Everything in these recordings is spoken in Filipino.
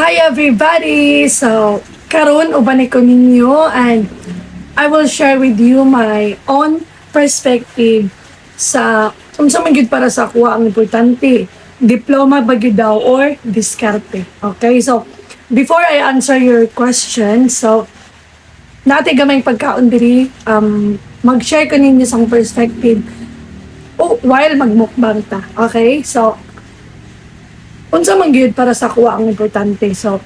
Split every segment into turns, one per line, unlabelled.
Hi everybody! So, karon uban ko ninyo and I will share with you my own perspective sa unsa man gyud para sa kuha ang importante, diploma ba gyud daw or diskarte. Okay? So, before I answer your question, so nati gamay pagkaon diri mag-share ko ninyo sa perspective while magmukbang ta. Okay? So, unsa man gyud para sa kuha ang importante. So,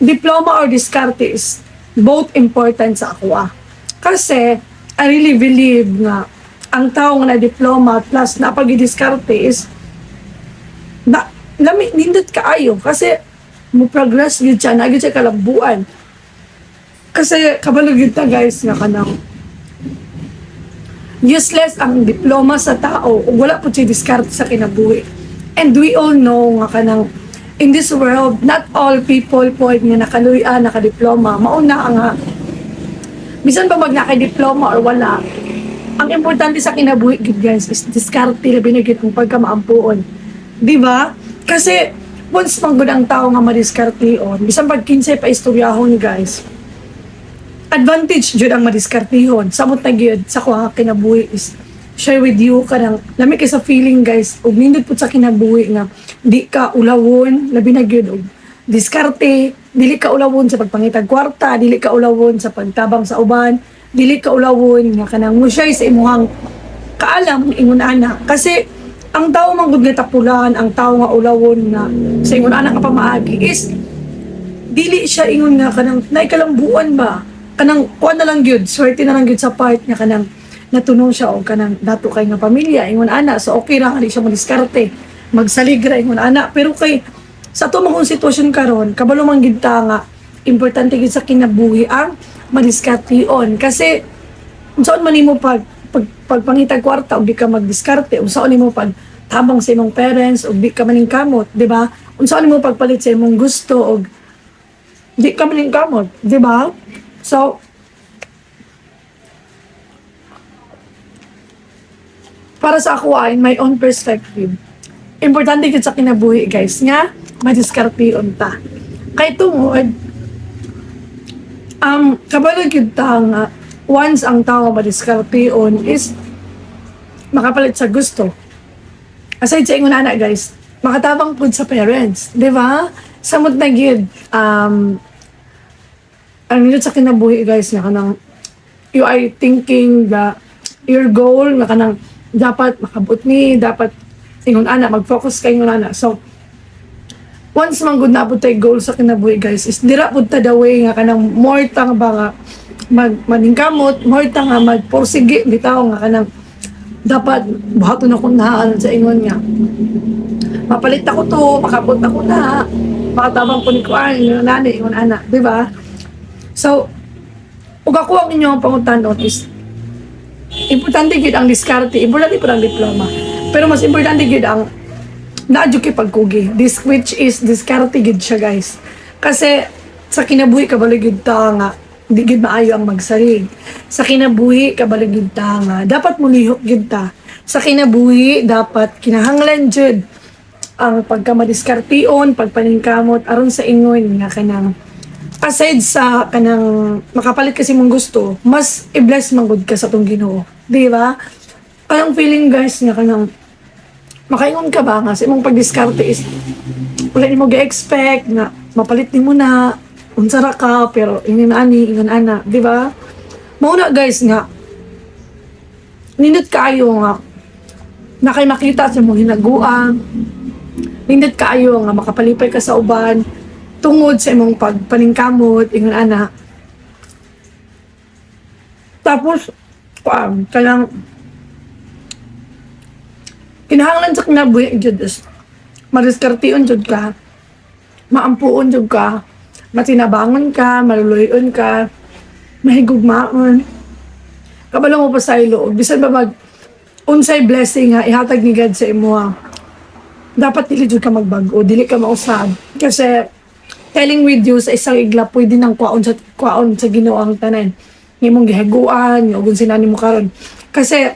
diploma or diskarte is both important sa kuha. Kasi, I really believe nga ang tao nga na diploma plus napag-diskarte is nindot kaayo. Kasi, mo progress gyud siya, na gyud siya kalabuan. Kasi, kabalo gyud ta guys nga kanang useless ang diploma sa tao ug wala po siya diskarte sa kinabuhi. And we all know nga kanang in this world, not all people po nga nakaluyan, nakadiploma. Mauna nga, bisan pa mag nakadiploma or wala, ang importante sa kinabuhi, guys, is diskarte na binigit mong pagkamaampuon. Di ba? Kasi, once manggod ang tao nga madiskartihon, bisan pag 15 pa istoryahon, guys, advantage jud ang madiskartihon. Samot na gyud sa kuha kinabuhi is share with you kanang lami kay sa feeling guys ug nindot pud sa kinabuhi nga di ka ulawon labi na gyud og diskarte, dili ka ulawon sa pagpangitag kwarta, dili ka ulawon sa pagtabang sa uban, dili ka ulawon nga kanang mo share sa imuhang kaalam ingon ana kasi ang tao man gud nga tapulan, ang tao nga ulawon nga sa ingon ana ka pamaagi is dili siya ingon nga kanang naikalambuan ba kanang kuan na lang gyud swerte na lang gyud sa part nga kanang natunog siya o kanang dato kay nga pamilya ingon ana so okay ra kani siya madiskarte magsaligra ingon ana pero kay sa to mong sitwasyon karon kabalo man gid ta nga importante gid sa kinabuhi ang madiskarteon kasi unsaon man nimo pagpangitag kwarta ug di ka magdiskarte unsaon nimo pag tabang sa imong parents ug di ka maningkamot di ba unsaon nimo pagpalit sa imong gusto ug di ka maningkamot di ba so para sa ako in my own perspective, importante gid sa kinabuhi guys nga madiskarteon ta. Kay tungod kabalo gid ta nga once ang tao madiskarteon is makapalit sa gusto. Aside sa ingon ana guys, makatabang pud sa parents, di ba? Samot na gid ang nindot sa kinabuhi guys nga kanang you are thinking the your goal nga kanang dapat makabot ni, dapat ingon ana, mag-focus kay ingon ana. So, once man gud naabot tay goal sa kinabuhi guys, is dira pud ta the way nga kanang more tang ba nga maningkamot, more tang nga magporsige bitaw nga kanang dapat buhaton ako na sa ingon nga. Mapalit ako to, makabot ako na, makatabang ko ni kuan, ingon nani, ingon ana, di ba? So, ug ako ang inyong pangutanon is importante gid ang diskarte, importante po ang diploma. Pero mas importante gid ang naadyo kay pagkugi. Which is diskarte gid siya guys. Kasi sa kinabuhi kabalo gid ta nga di gid maayo ang magsarig. Sa kinabuhi kabalo gid ta nga dapat mulihok gid ta. Sa kinabuhi dapat kinahanglan jud ang pagkamadiskarteon, pagpaningkamot aron sa ingon nga kanang aside sa kanang makapalit kasi mong gusto, mas i-bless man gud ka sa tong Ginoo, di ba? Kanang feeling guys nga kanang makaingon ka ba nga sa imong pagdiskarte is wala nimo gi-expect na mapalit nimo na unsa ra ka pero ingon ana, di ba? Mao na guys nga nindot kaayo nga na kay makita sa imong hinaguan, nindot kaayo nga makapalipay ka sa uban tungod sa imong pagpaningkamot, ingon ana. Tapos, kanang kinahanglan sa kinabuhi jud is madiskarteon jud ka, maampuon jud ka, matinabangon ka, maluluyon ka, mahigugmaon. Kabalo mo pa sa ilo, bisan ba unsay blessing nga ihatag ni God sa imo, dapat dili jud ka magbago, dili ka mausab. Kasi telling with you sa isang igla pwede nang kwaon sa Ginoo ang tanan nimong gihaguan ug unsa nimo karon kasi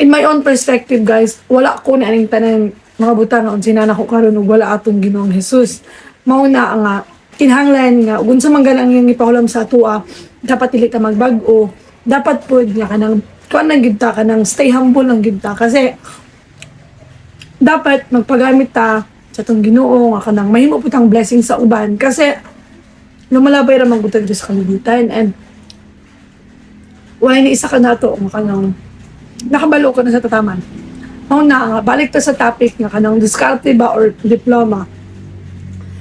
in my own perspective guys wala ko na aning tanan mga butang na unsa na ko karon ug wala atong Ginoong Hesus. Mao na nga kinahanglan nga ug unsa man ganang yung ipahulam sa atoa, dapat dili ta magbag-o. Dapat pud nga kanang kuan lang gid ta, kanang stay humble lang gid ta kasi dapat magpagamit ta sa tong Ginoo nga kanang mahimo pud ang blessing sa uban kasi lumalabay ra man gud ta dito sa kalibutan and wala ni isa ka nato nga kanang nakabalo ko na sa tataman. Mao na nga balik ta sa topic nga kanang diskarte ba or diploma.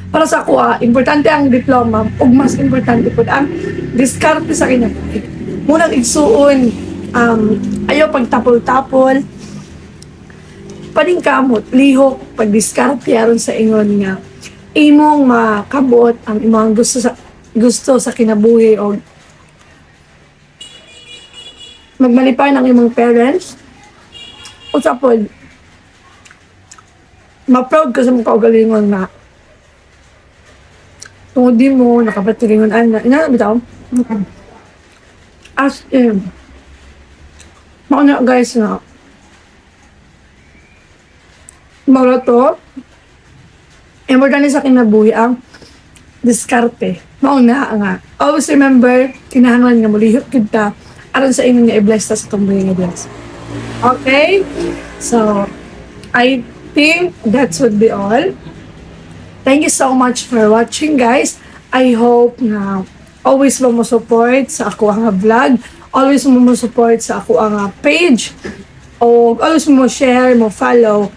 Para sa ako, importante ang diploma ug mas importante pud ang diskarte sa kinabuhi. Munang igsuon, ayaw pagtapol-tapol, paningkamot, lihok, pagdiskarte aron sa ingon nga imong makabot ang imong gusto sa kinabuhi o magmalipay ng imong parents. O sa pod, ma-proud ka sa mga kaugalingon nga tungod di mo, nakapatiringon ana. Ina, bitaw? As in, mauna guys na, mawala to, importante sa kinabuhi ang diskarte. Mauna nga. Always remember, kinahanglan nga mulihok kita aron sa inyo nga i-bless ta sa itong buhay nga bless. Okay? So, I think that would be all. Thank you so much for watching, guys. I hope na always mo support sa ako ang vlog, always mo support sa ako ang page, o always mo share, mo follow